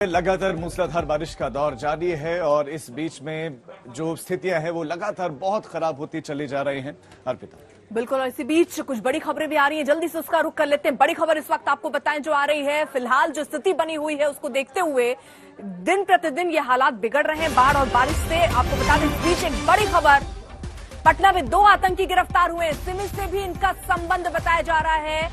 लगातार मूसलाधार बारिश का दौर जारी है और इस बीच में जो स्थितियां हैं वो लगातार बहुत खराब होती चली जा रही हैं। अर्पिता। बिल्कुल, इसी बीच कुछ बड़ी खबरें भी आ रही हैं, जल्दी से उसका रुख कर लेते हैं। बड़ी खबर इस वक्त आपको बताएं जो आ रही है। फिलहाल जो स्थिति बनी हुई है उसको देखते हुए दिन प्रतिदिन ये हालात बिगड़ रहे हैं बाढ़ और बारिश से। आपको बता दें इस बीच एक बड़ी खबर, पटना में 2 आतंकी गिरफ्तार हुए। सिमी से भी इनका संबंध बताया जा रहा है।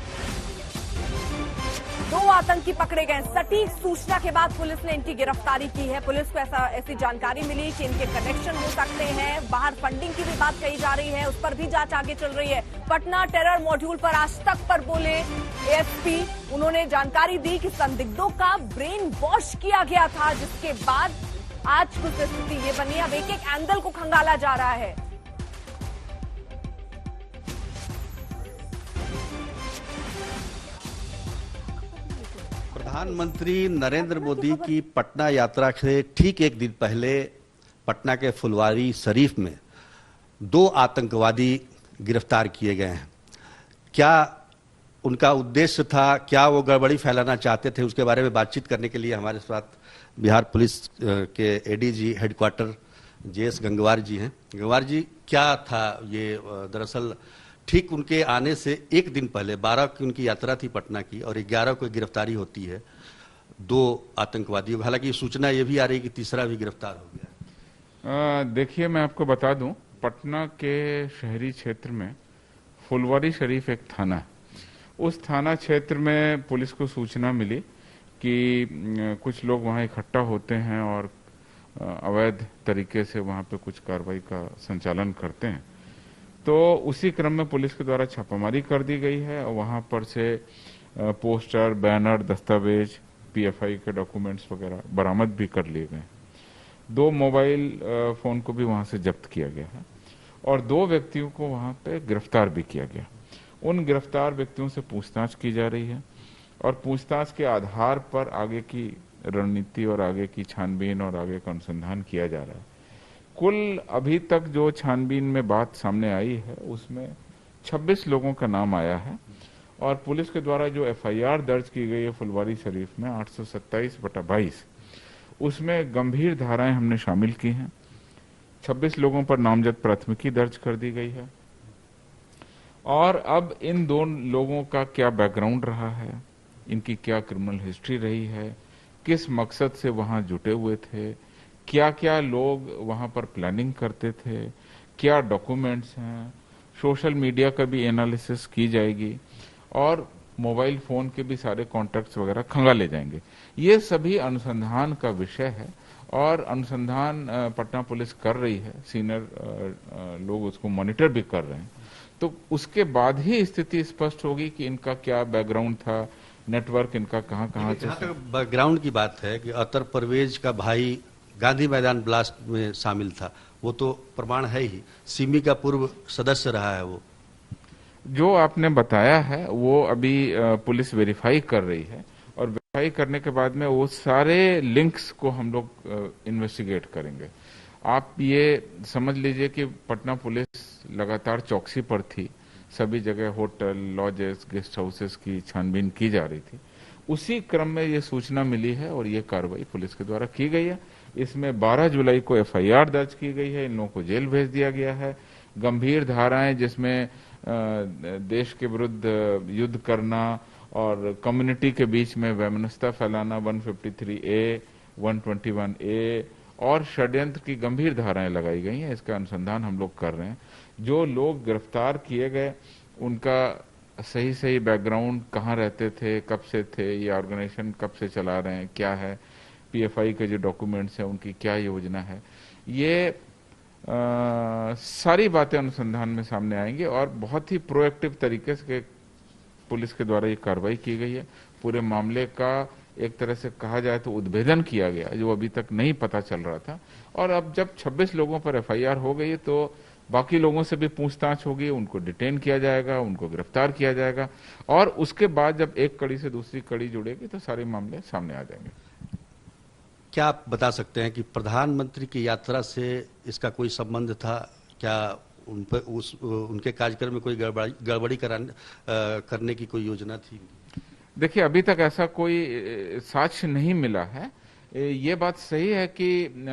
2 आतंकी पकड़े गए। सटीक सूचना के बाद पुलिस ने इनकी गिरफ्तारी की है। पुलिस को ऐसी जानकारी मिली कि इनके कनेक्शन हो सकते हैं। बाहर फंडिंग की भी बात कही जा रही है, उस पर भी जांच आगे चल रही है। पटना टेरर मॉड्यूल पर आज तक पर बोले एएसपी, उन्होंने जानकारी दी कि संदिग्धों का ब्रेन वॉश किया गया था, जिसके बाद आज कुछ स्थिति ये बनी। अब एक एक एंगल को खंगाला जा रहा है। प्रधानमंत्री नरेंद्र मोदी की पटना यात्रा से ठीक एक दिन पहले पटना के फुलवारी शरीफ में 2 आतंकवादी गिरफ्तार किए गए हैं। क्या उनका उद्देश्य था, क्या वो गड़बड़ी फैलाना चाहते थे, उसके बारे में बातचीत करने के लिए हमारे साथ बिहार पुलिस के एडीजी हेडक्वार्टर जेएस गंगवार जी हैं। गंगवार जी, क्या था ये? दरअसल ठीक उनके आने से एक दिन पहले 12 की उनकी यात्रा थी पटना की और 11 को गिरफ्तारी होती है 2 आतंकवादियों। हालांकि सूचना ये भी आ रही कि तीसरा भी गिरफ्तार हो गया। देखिए, मैं आपको बता दूं, पटना के शहरी क्षेत्र में फुलवारी शरीफ एक थाना है। उस थाना क्षेत्र में पुलिस को सूचना मिली कि कुछ लोग वहां इकट्ठा होते हैं और अवैध तरीके से वहां पे कुछ कार्रवाई का संचालन करते हैं। तो उसी क्रम में पुलिस के द्वारा छापामारी कर दी गई है और वहां पर से पोस्टर, बैनर, दस्तावेज, पीएफआई के डॉक्यूमेंट्स वगैरह बरामद भी कर लिए गए। 2 मोबाइल फोन को भी वहां से जब्त किया गया है और 2 व्यक्तियों को वहां पे गिरफ्तार भी किया गया। उन गिरफ्तार व्यक्तियों से पूछताछ की जा रही है और पूछताछ के आधार पर आगे की रणनीति और आगे की छानबीन और आगे का अनुसंधान किया जा रहा है। कुल अभी तक जो छानबीन में बात सामने आई है उसमें 26 लोगों का नाम आया है और पुलिस के द्वारा जो एफआईआर दर्ज की गई है फुलवारी शरीफ में 827/22, उसमें गंभीर धाराएं हमने शामिल की हैं। 26 लोगों पर नामजद प्राथमिकी दर्ज कर दी गई है और अब इन 2 लोगों का क्या बैकग्राउंड रहा है, इनकी क्या क्रिमिनल हिस्ट्री रही है, किस मकसद से वहां जुटे हुए थे, क्या क्या लोग वहां पर प्लानिंग करते थे, क्या डॉक्यूमेंट्स हैं, सोशल मीडिया का भी एनालिसिस की जाएगी और मोबाइल फोन के भी सारे कॉन्टैक्ट्स वगैरह खंगाले जाएंगे। ये सभी अनुसंधान का विषय है और अनुसंधान पटना पुलिस कर रही है। सीनियर लोग उसको मॉनिटर भी कर रहे हैं। तो उसके बाद ही स्थिति स्पष्ट होगी कि इनका क्या बैकग्राउंड था, नेटवर्क इनका कहाँ से। जहाँ तक बैकग्राउंड की बात है कि अतर परवेज का भाई गांधी मैदान ब्लास्ट में शामिल था, वो तो प्रमाण है ही। सिमी का पूर्व सदस्य रहा है। वो जो आपने बताया है वो अभी पुलिस वेरीफाई कर रही है और वेरीफाई करने के बाद में वो सारे लिंक्स को हम लोग इन्वेस्टिगेट करेंगे। आप ये समझ लीजिए कि पटना पुलिस लगातार चौकसी पर थी। सभी जगह होटल, लॉजेस, गेस्ट हाउसेस की छानबीन की जा रही थी। उसी क्रम में ये सूचना मिली है और ये कार्रवाई पुलिस के द्वारा की गई है। इसमें 12 जुलाई को एफआईआर दर्ज की गई है। इन लोगों को जेल भेज दिया गया है। गंभीर धाराएं जिसमें देश के विरुद्ध युद्ध करना और कम्युनिटी के बीच में वैमनस्यता फैलाना 153A, 121A और षड्यंत्र की गंभीर धाराएं लगाई गई हैं। इसका अनुसंधान हम लोग कर रहे हैं। जो लोग गिरफ्तार किए गए उनका सही बैकग्राउंड, कहाँ रहते थे, कब से थे, ये ऑर्गेनाइजेशन कब से चला रहे हैं, क्या है, पीएफआई के जो डॉक्यूमेंट्स हैं उनकी क्या योजना है, ये सारी बातें अनुसंधान में सामने आएंगी और बहुत ही प्रोएक्टिव तरीके से पुलिस के द्वारा ये कार्रवाई की गई है। पूरे मामले का एक तरह से कहा जाए तो उद्भेदन किया गया जो अभी तक नहीं पता चल रहा था। और अब जब 26 लोगों पर एफआईआर हो गई है तो बाकी लोगों से भी पूछताछ होगी, उनको डिटेन किया जाएगा, उनको गिरफ्तार किया जाएगा और उसके बाद जब एक कड़ी से दूसरी कड़ी जुड़ेगी तो सारे मामले सामने आ जाएंगे। क्या आप बता सकते हैं कि प्रधानमंत्री की यात्रा से इसका कोई संबंध था? क्या उन पर उनके कार्यक्रम में कोई गड़बड़ी करने की कोई योजना थी? देखिए, अभी तक ऐसा कोई साक्ष्य नहीं मिला है, ये बात सही है कि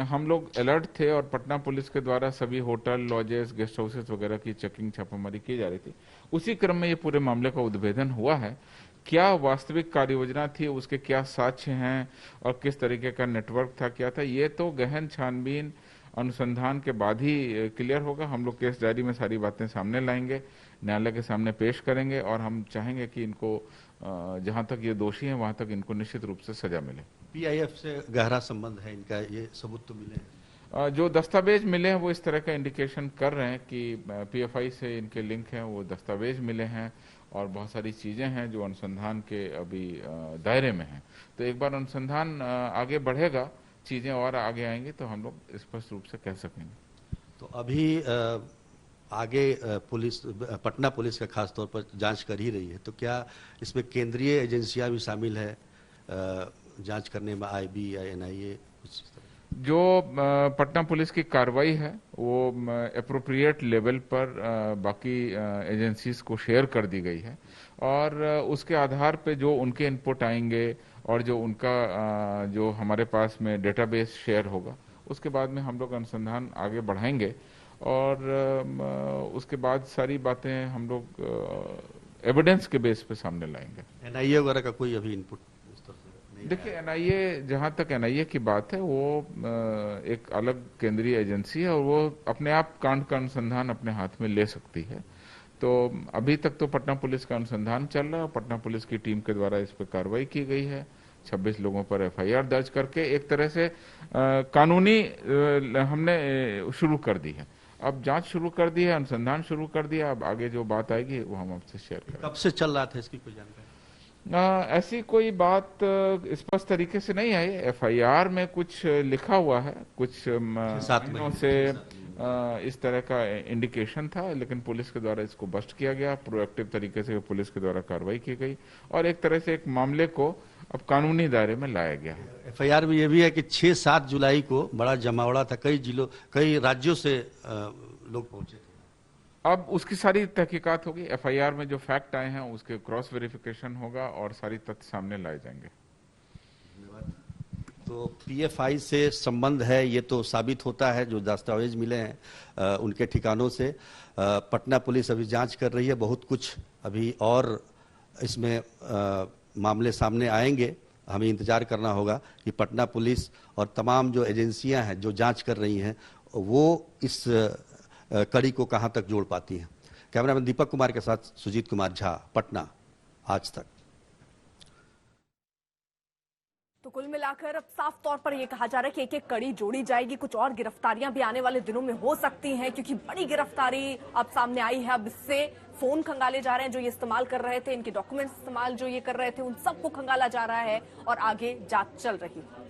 हम लोग अलर्ट थे और पटना पुलिस के द्वारा सभी होटल, लॉजेस, गेस्ट हाउसेस वगैरह की चेकिंग, छापामारी की जा रही थी। उसी क्रम में ये पूरे मामले का उद्भेदन हुआ है। क्या वास्तविक कार्य योजना थी, उसके क्या साक्ष्य हैं और किस तरीके का नेटवर्क था, क्या था, ये तो गहन छानबीन अनुसंधान के बाद ही क्लियर होगा। हम लोग केस डायरी में सारी बातें सामने लाएंगे, न्यायालय के सामने पेश करेंगे और हम चाहेंगे कि इनको जहां तक ये दोषी हैं वहां तक इनको निश्चित रूप से सजा मिले। पीआईएफ से गहरा संबंध है इनका, ये सबूत तो मिले हैं। जो दस्तावेज मिले हैं वो इस तरह का इंडिकेशन कर रहे हैं कि पीएफआई से इनके लिंक हैं, वो दस्तावेज मिले हैं और बहुत सारी चीजें हैं जो अनुसंधान के अभी दायरे में हैं। तो एक बार अनुसंधान आगे बढ़ेगा, चीजें और आगे आएंगी तो हम लोग स्पष्ट रूप से कह सकेंगे। तो अभी आगे पुलिस, पटना पुलिस का खास तौर पर जांच कर ही रही है, तो क्या इसमें केंद्रीय एजेंसियां भी शामिल है जांच करने में, आईबी या एनआईए कुछ? जो पटना पुलिस की कार्रवाई है वो एप्रोप्रिएट लेवल पर बाकी एजेंसीज को शेयर कर दी गई है और उसके आधार पे जो उनके इनपुट आएंगे और जो उनका जो हमारे पास में डेटाबेस शेयर होगा, उसके बाद में हम लोग अनुसंधान आगे बढ़ाएंगे और उसके बाद सारी बातें हम लोग एविडेंस के बेस पे सामने लाएंगे। एनआईए वगैरह का कोई अभी इनपुट? देखिए, एनआईए, जहां तक एनआईए की बात है, वो एक अलग केंद्रीय एजेंसी है और वो अपने आप कांड का अनुसंधान अपने हाथ में ले सकती है। तो अभी तक तो पटना पुलिस का अनुसंधान चल रहा है। पटना पुलिस की टीम के द्वारा इस पर कार्रवाई की गई है। 26 लोगों पर एफआईआर दर्ज करके एक तरह से कानूनी हमने शुरू कर दी है। अब जांच शुरू कर दी है, अनुसंधान शुरू कर दिया। अब आगे जो बात आएगी वो हम आपसे शेयर करेंगे। कब से चल रहा था, इसकी कोई जानकारी? ऐसी कोई बात स्पष्ट तरीके से नहीं आई। एफआईआर में कुछ लिखा हुआ है, कुछ महीनों से इस तरह का इंडिकेशन था, लेकिन पुलिस के द्वारा इसको बस्ट किया गया। प्रोएक्टिव तरीके से पुलिस के द्वारा कार्रवाई की गई और एक तरह से एक मामले को अब कानूनी दायरे में लाया गया है। एफआईआर में यह भी है कि 6-7 जुलाई को बड़ा जमावड़ा था, कई जिलों, कई राज्यों से लोग पहुंचे थे। अब उसकी सारी तहकीकात होगी। एफआईआर में जो फैक्ट आए हैं उसके क्रॉस वेरिफिकेशन होगा और सारी तथ्य सामने लाए जाएंगे। तो पीएफआई से संबंध है ये तो साबित होता है, जो दस्तावेज मिले हैं उनके ठिकानों से। पटना पुलिस अभी जांच कर रही है, बहुत कुछ अभी और इसमें मामले सामने आएंगे। हमें इंतजार करना होगा कि पटना पुलिस और तमाम जो एजेंसियां हैं जो जांच कर रही हैं वो इस कड़ी को कहां तक जोड़ पाती हैं। कैमरामैन दीपक कुमार के साथ सुजीत कुमार झा, पटना, आज तक। तो कुल मिलाकर अब साफ तौर पर यह कहा जा रहा है कि एक एक कड़ी जोड़ी जाएगी। कुछ और गिरफ्तारियां भी आने वाले दिनों में हो सकती हैं, क्योंकि बड़ी गिरफ्तारी अब सामने आई है। अब इससे फोन खंगाले जा रहे हैं जो ये इस्तेमाल कर रहे थे, इनके डॉक्यूमेंट्स इस्तेमाल जो ये कर रहे थे, उन सबको खंगाला जा रहा है और आगे जांच चल रही है।